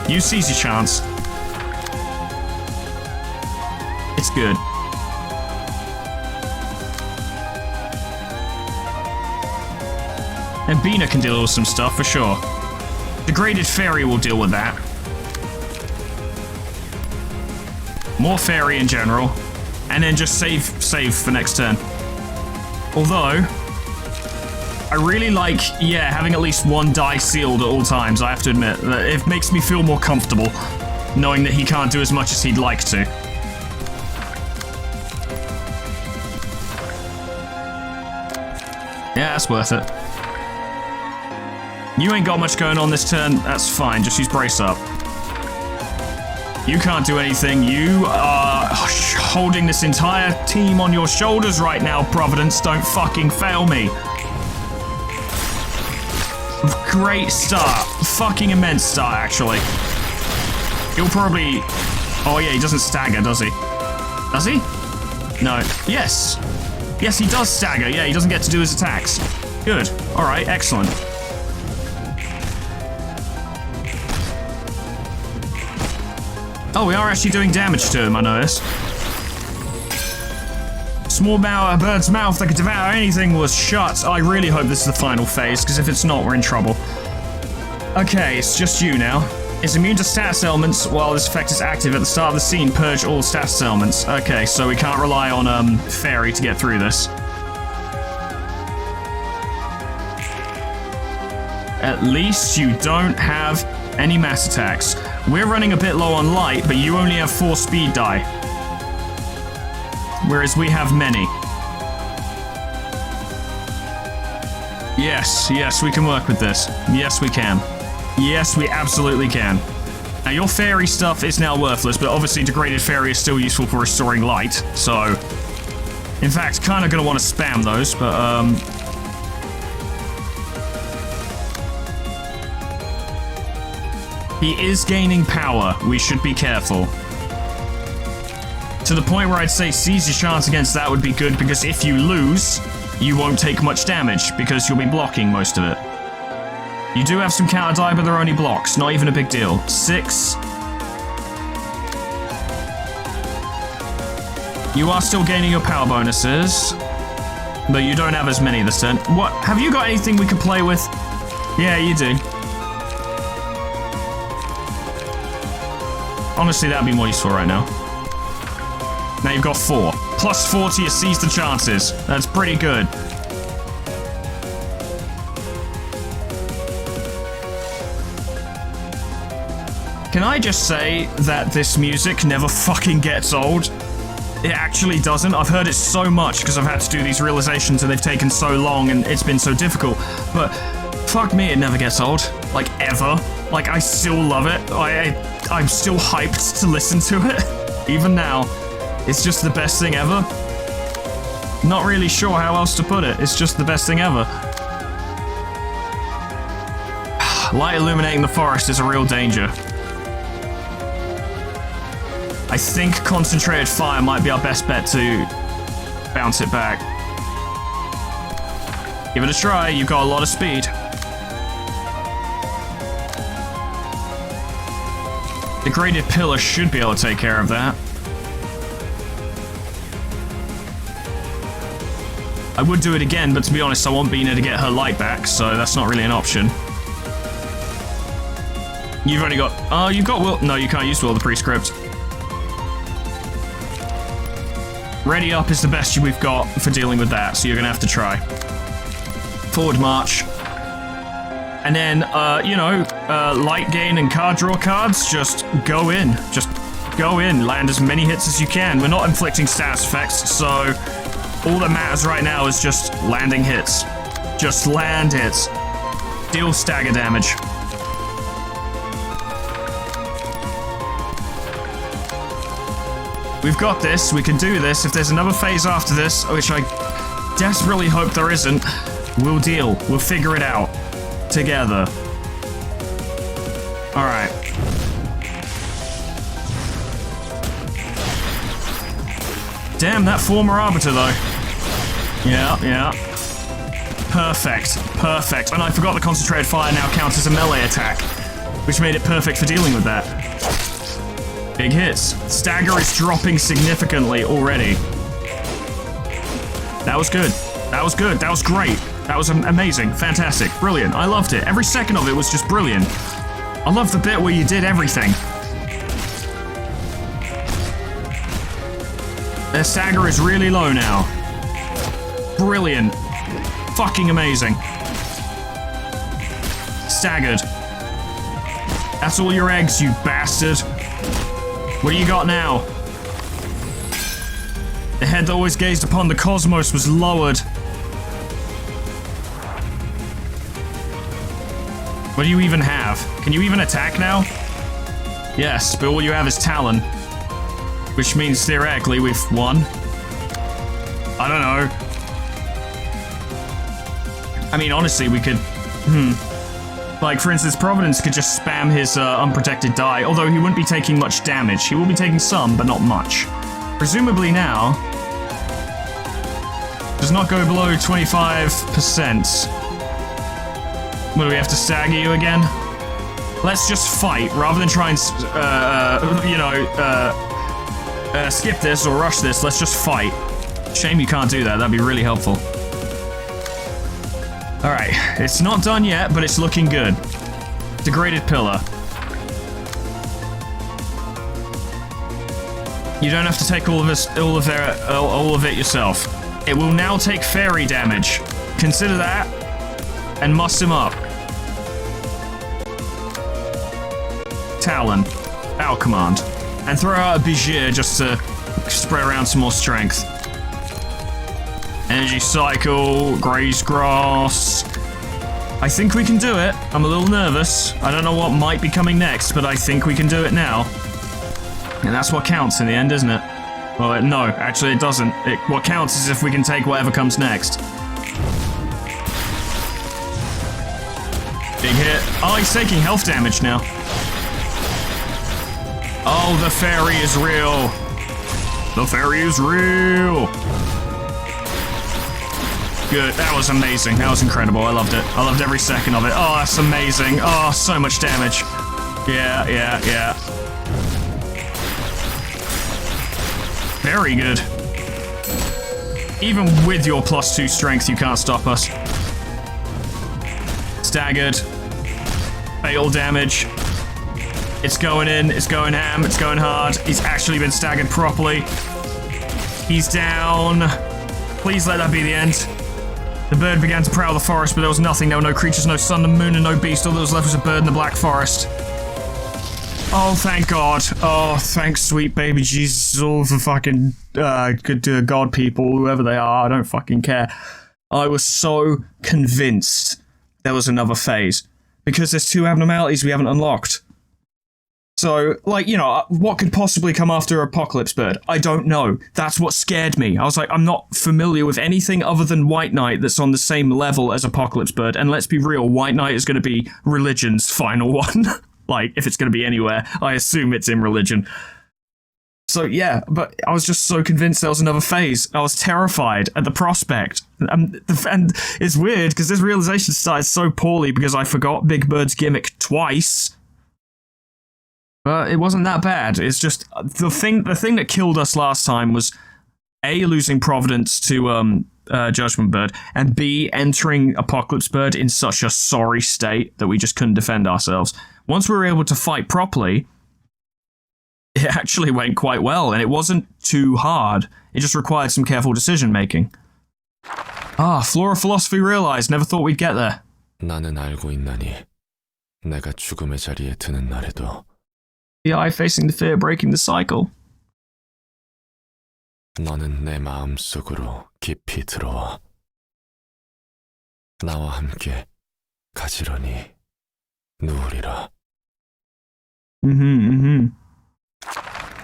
You seize your chance. It's good. And Binah can deal with some stuff for sure. Degraded Fairy will deal with that. More Fairy in general. And then just save for next turn. Although, I really like, having at least one die sealed at all times, I have to admit. That it makes me feel more comfortable, knowing that he can't do as much as he'd like to. Yeah, that's worth it. You ain't got much going on this turn, that's fine, just use Brace Up. You can't do anything, you are holding this entire team on your shoulders right now, Providence, don't fucking fail me. Great start, fucking immense start, actually. He'll probably... Oh yeah, he doesn't stagger, does he? Does he? No. Yes. Yes, he does stagger, yeah, he doesn't get to do his attacks. Good, alright, excellent. Oh, we are actually doing damage to him, I noticed. Small bird's mouth that could devour anything was shut. I really hope this is the final phase, because if it's not, we're in trouble. Okay, it's just you now. It's immune to status elements while this effect is active at the start of the scene. Purge all status elements. Okay, so we can't rely on Fairy to get through this. At least you don't have any mass attacks. We're running a bit low on light, but you only have 4 speed die. Whereas we have many. Yes, we can work with this. Yes, we can. Yes, we absolutely can. Now, your Fairy stuff is now worthless, but obviously Degraded Fairy is still useful for restoring light, so... In fact, kind of going to want to spam those, but, He is gaining power. We should be careful. To the point where I'd say seize your chance against that would be good, because if you lose, you won't take much damage, because you'll be blocking most of it. You do have some counter die, but they're only blocks. Not even a big deal. 6. You are still gaining your power bonuses, but you don't have as many this turn. What? Have you got anything we can play with? Yeah, you do. Honestly, that'd be more useful right now. Now you've got 4. Plus 4 to your seize the chances. That's pretty good. Can I just say that this music never fucking gets old? It actually doesn't. I've heard it so much because I've had to do these realizations and they've taken so long and it's been so difficult. But fuck me, it never gets old. Like, ever. Like, I still love it. I'm still hyped to listen to it. Even now. It's just the best thing ever. Not really sure how else to put it. It's just the best thing ever. Light illuminating the forest is a real danger. I think concentrated fire might be our best bet to bounce it back. Give it a try, you've got a lot of speed. Degraded pillar should be able to take care of that. I would do it again, but to be honest, I want Binah to get her light back, so that's not really an option. You've only got... Oh, you've got will... No, you can't use will the prescript. Ready up is the best we've got for dealing with that, so you're gonna have to try. Forward march. And then, light gain and card draw cards, just go in. Just go in, land as many hits as you can. We're not inflicting status effects, so all that matters right now is just landing hits. Just land hits. Deal stagger damage. We've got this, we can do this. If there's another phase after this, which I desperately hope there isn't, we'll deal. We'll figure it out. Together. Alright. Damn, that former arbiter, though. Yeah. Perfect. And I forgot the concentrated fire now counts as a melee attack, which made it perfect for dealing with that. Big hits. Stagger is dropping significantly already. That was good. That was great. That was amazing. Fantastic. Brilliant. I loved it. Every second of it was just brilliant. I love the bit where you did everything. Their stagger is really low now. Brilliant. Fucking amazing. Staggered. That's all your eggs, you bastard. What do you got now? The head that always gazed upon the cosmos was lowered. What do you even have? Can you even attack now? Yes, but all you have is Talon. Which means theoretically we've won. I don't know. I mean, honestly, we could... Like, for instance, Providence could just spam his unprotected die, although he wouldn't be taking much damage. He will be taking some, but not much. Presumably now... does not go below 25%. What, do we have to stagger you again? Let's just fight, rather than try and, skip this or rush this. Let's just fight. Shame you can't do that. That'd be really helpful. Alright, it's not done yet, but it's looking good. Degraded pillar. You don't have to take all of it yourself. It will now take fairy damage. Consider that, and muss him up. Talon. Bow command. And throw out a Bijir just to spread around some more strength. Energy cycle, graze grass. I think we can do it. I'm a little nervous. I don't know what might be coming next, but I think we can do it now. And that's what counts in the end, isn't it? Well, no, actually it doesn't. What counts is if we can take whatever comes next. Big hit. Oh, he's taking health damage now. Oh, the fairy is real. The fairy is real. Good. That was amazing. That was incredible. I loved it. I loved every second of it. Oh, that's amazing. Oh, so much damage. Yeah. Very good. Even with your +2 strength, you can't stop us. Staggered. Fatal damage. It's going in. It's going ham. It's going hard. He's actually been staggered properly. He's down. Please let that be the end. The bird began to prowl the forest, but there was nothing. There were no creatures, no sun, no moon, and no beast. All that was left was a bird in the black forest. Oh, thank God. Oh, thanks, sweet baby Jesus, all the fucking good God people, whoever they are, I don't fucking care. I was so convinced there was another phase, because there's 2 abnormalities we haven't unlocked. So, like, you know, what could possibly come after Apocalypse Bird? I don't know. That's what scared me. I was like, I'm not familiar with anything other than White Knight that's on the same level as Apocalypse Bird, and let's be real, White Knight is going to be Religion's final one. Like, if it's going to be anywhere, I assume it's in Religion. So, yeah, but I was just so convinced there was another phase. I was terrified at the prospect. And it's weird, because this realization started so poorly because I forgot Big Bird's gimmick twice. But it wasn't that bad. It's just, the thing that killed us last time was, A, losing Providence to Judgment Bird, and B, entering Apocalypse Bird in such a sorry state that we just couldn't defend ourselves. Once we were able to fight properly, it actually went quite well, and it wasn't too hard. It just required some careful decision-making. Flora Philosophy realized. Never thought we'd get there. 나는 알고 있나니 내가 죽음의 자리에 드는 날에도 The eye facing the fear, breaking the cycle. 너는 내 마음속으로 깊이 들어와 나와 함께 가지런히 누우리라.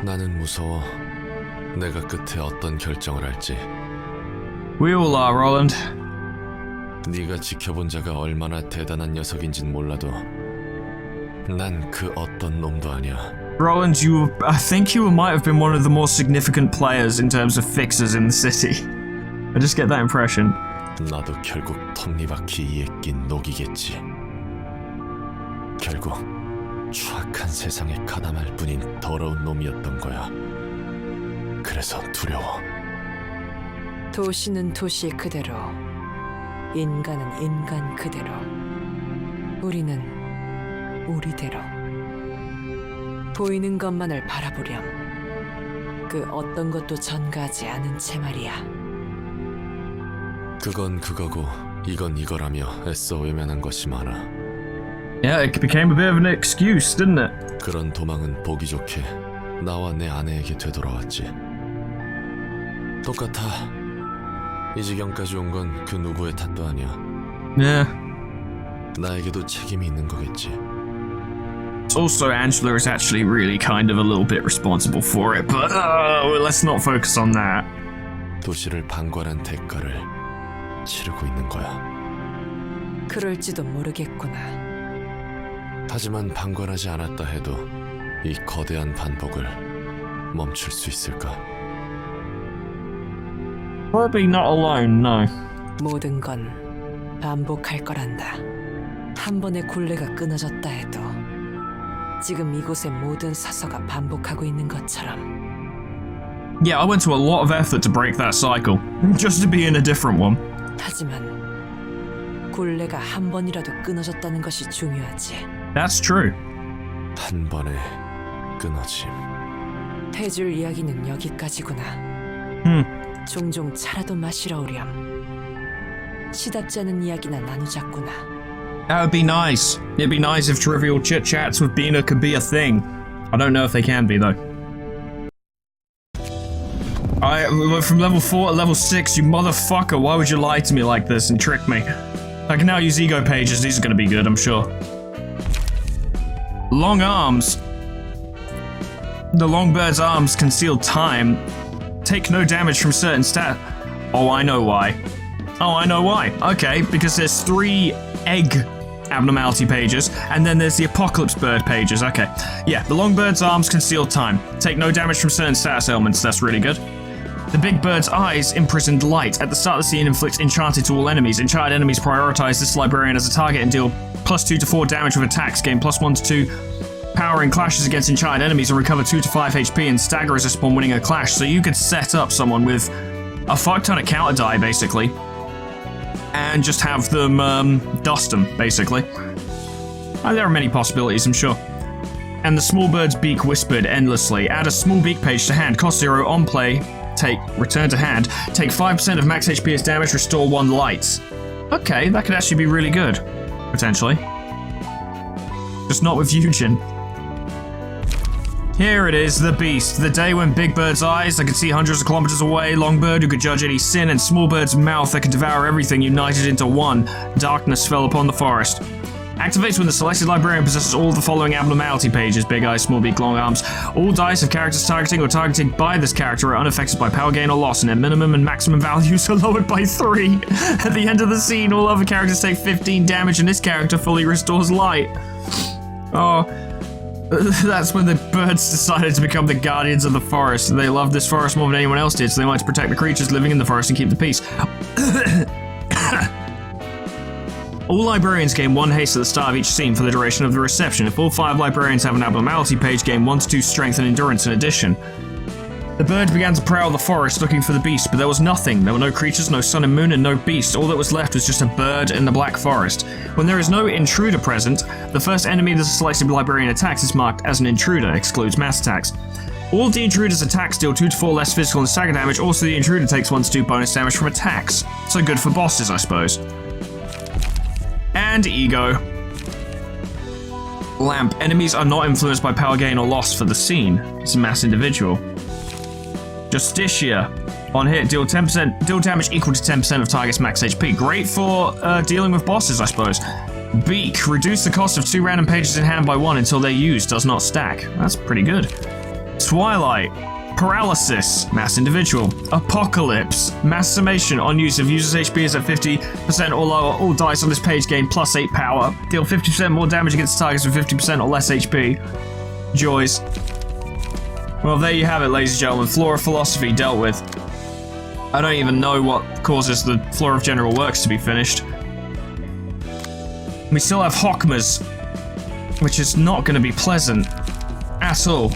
나는 무서워. 내가 끝에 어떤 결정을 할지. We all are, Roland. 네가 지켜본 자가 얼마나 대단한 녀석인진 몰라도 난 그 어떤 놈도 아니야. Roland, I think you might have been one of the more significant players in terms of fixers in the city. I just get that impression. 나도 결국 톱니바퀴 이에 낀 녹이겠지. 결국 추악한 세상에 가담할 뿐인 더러운 놈이었던 거야. 그래서 두려워. 도시는 도시 그대로, 인간은 인간 그대로, 우리는 우리대로. 보이는 것만을 바라보렴. 그 어떤 것도 전가하지 않은 채 말이야. 그건 그거고 이건 이거라며 애써 외면한 것이 많아. Yeah, it became a bit of an excuse, didn't it? 그런 도망은 보기 좋게 나와 내 아내에게 되돌아왔지. 똑같아. 이 지경까지 온 건 그 누구의 탓도 아니야. Yeah. 나에게도 책임이 있는 거겠지. Also, Angela is actually really kind of a little bit responsible for it, but let's not focus on that. 도시를 방관한 대가를 치르고 있는 거야. 그럴지도 모르겠구나. 하지만 방관하지 않았다 해도 이 거대한 반복을 멈출 수 있을까? Probably not alone, no. 모든 건 반복할 거란다. 한 번의 굴레가 끊어졌다 해도 지금 이곳의 모든 서서가 반복하고 있는 것처럼. Yeah, I went to a lot of effort to break that cycle, just to be in a different one. 하지만 굴레가 한 번이라도 끊어졌다는 것이 중요하지. That's true. 한 번에 끊어짐. 해줄 이야기는 여기까지구나. 종종 차라도 마시러 오렴. 시답지 않은 이야기나 나누자꾸나. That would be nice. It'd be nice if trivial chit-chats with Binah could be a thing. I don't know if they can be, though. From level 4 to level 6, you motherfucker, why would you lie to me like this and trick me? I can now use ego pages, these are gonna be good, I'm sure. Long arms. The Longbird's arms conceal time. Take no damage from certain stat. Oh, I know why. Okay, because there's 3 egg abnormality pages, and then there's the Apocalypse Bird pages. Okay, yeah, the Longbird's arms conceal time. Take no damage from certain status elements, that's really good. The Big Bird's eyes imprisoned light. At the start of the scene, inflict enchanted to all enemies. Enchanted enemies prioritize this librarian as a target and deal +2 to 4 damage with attacks. Gain +1 to 2 power in clashes against enchanted enemies and recover 2 to 5 HP and stagger resist upon winning a clash. So you could set up someone with a fuck ton of counter die, basically, and just have them dust them, basically. There are many possibilities, I'm sure. And the small bird's beak whispered endlessly. Add a small beak page to hand. Cost 0 on play. Take return to hand. Take 5% of max HP as damage. Restore 1 light. Okay, that could actually be really good, potentially. Just not with Eugen. Here it is, the beast. The day when Big Bird's eyes that could see hundreds of kilometers away, Long Bird who could judge any sin, and Small Bird's mouth that could devour everything united into one. Darkness fell upon the forest. Activates when the selected librarian possesses all the following abnormality pages: big eyes, small beak, long arms. All dice of characters targeting or targeted by this character are unaffected by power gain or loss, and their minimum and maximum values are lowered by 3. At the end of the scene, all other characters take 15 damage, and this character fully restores light. Oh, that's when the birds decided to become the guardians of the forest. They loved this forest more than anyone else did, so they wanted to protect the creatures living in the forest and keep the peace. All librarians gain 1 haste at the start of each scene for the duration of the reception. If all 5 librarians have an abnormality page, gain 1 to 2 strength and endurance in addition. The bird began to prowl the forest looking for the beast, but there was nothing. There were no creatures, no sun and moon, and no beast. All that was left was just a bird in the black forest. When there is no intruder present, the first enemy that a selected librarian attacks is marked as an intruder, excludes mass attacks. All of the intruder's attacks deal 2 to 4 less physical and stagger damage. Also, the intruder takes 1 to 2 bonus damage from attacks. So good for bosses, I suppose. And ego. Lamp. Enemies are not influenced by power gain or loss for the scene. It's a mass individual. Justicia. On hit, deal damage equal to 10% of target's max HP. Great for dealing with bosses, I suppose. Beak. Reduce the cost of 2 random pages in hand by 1 until they're used. Does not stack. That's pretty good. Twilight. Paralysis, mass individual. Apocalypse, mass summation. On use, if user's HP is at 50% or lower, all dice on this page gain plus 8 power. Deal 50% more damage against targets with 50% or less HP. Joys. Well, there you have it, ladies and gentlemen. Floor of Philosophy dealt with. I don't even know what causes the Floor of General Works to be finished. We still have Hockmas, which is not going to be pleasant at all.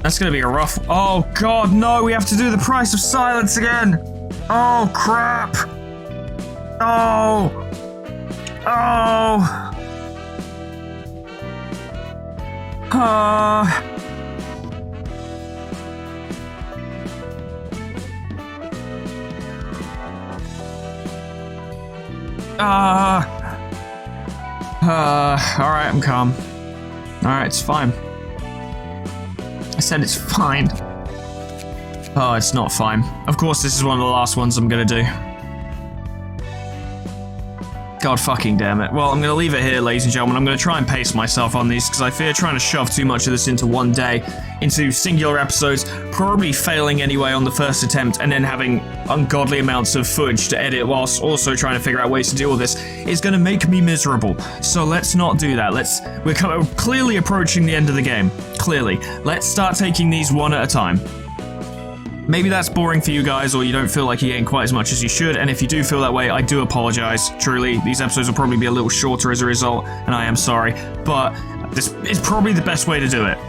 That's gonna be a rough... Oh god, no, we have to do the Price of Silence again! Oh, crap! Oh! Oh! Alright, I'm calm. Alright, it's fine. I said it's fine. Oh, it's not fine. Of course, this is one of the last ones I'm gonna do. God fucking damn it. Well, I'm gonna leave it here, ladies and gentlemen. I'm gonna try and pace myself on these, because I fear trying to shove too much of this into one day, into singular episodes, probably failing anyway on the first attempt, and then having ungodly amounts of footage to edit whilst also trying to figure out ways to deal with this, is gonna make me miserable. So let's not do that. We're clearly approaching the end of the game. Clearly. Let's start taking these one at a time. Maybe that's boring for you guys, or you don't feel like you're getting quite as much as you should, and if you do feel that way, I do apologize. Truly, these episodes will probably be a little shorter as a result, and I am sorry, but this is probably the best way to do it.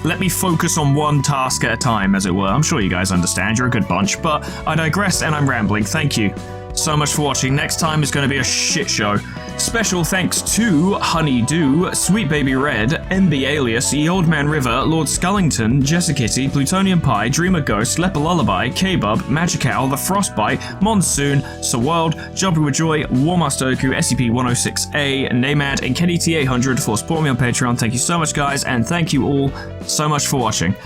Let me focus on one task at a time, as it were. I'm sure you guys understand, you're a good bunch, but I digress and I'm rambling. Thank you so much for watching. Next time is going to be a shit show. Special thanks to Honeydew, Sweet Baby Red, MB Alias, Ye Old Man River, Lord Scullington, Jessicitty, Plutonium Pie, Dreamer Ghost, Leper Lullaby, K-Bub, Magical, The Frostbite, Monsoon, Sir World, Jumping with Joy, Warmaster Oku, SCP-106A, Namad, and Kenny T800 for supporting me on Patreon. Thank you so much, guys, and thank you all so much for watching.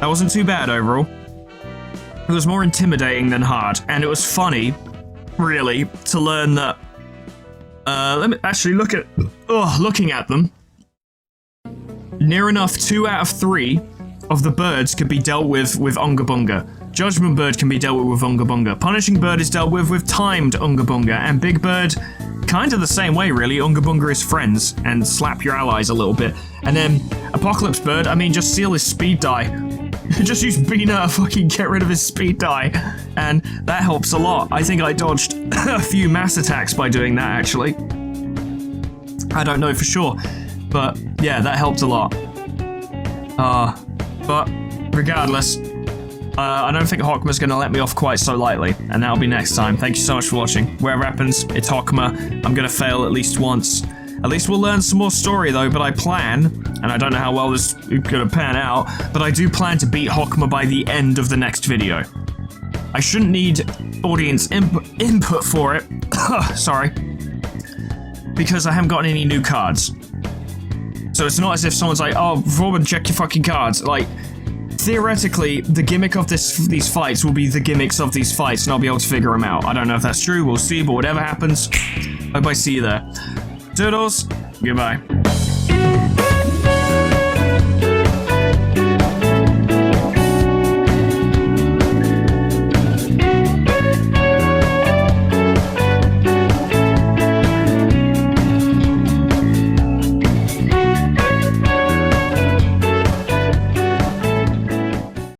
That wasn't too bad overall. It was more intimidating than hard, and it was funny, really, to learn that. Let me actually looking at them. Near enough 2 out of 3 of the birds could be dealt with Unga Bunga. Judgment Bird can be dealt with Unga Bunga. Punishing Bird is dealt with timed Unga Bunga, and Big Bird, kind of the same way, really. Unga Bunga is friends and slap your allies a little bit. And then Apocalypse Bird, I mean, just seal his speed die. Just use Binah to fucking get rid of his speed die, and that helps a lot. I think I dodged a few mass attacks by doing that, actually. I don't know for sure, but yeah, that helped a lot. But regardless, I don't think Hockma's gonna let me off quite so lightly, and that'll be next time. Thank you so much for watching. Whatever happens, it's Hockma. I'm gonna fail at least once. At least we'll learn some more story though, but I plan, and I don't know how well this is gonna pan out, but I do plan to beat Hockma by the end of the next video. I shouldn't need audience input for it, sorry, because I haven't gotten any new cards. So it's not as if someone's like, oh, Foreman, check your fucking cards. Like, theoretically, the gimmick of these fights will be the gimmicks of these fights, and I'll be able to figure them out. I don't know if that's true, we'll see, but whatever happens, hope I see you there. Toodles, goodbye.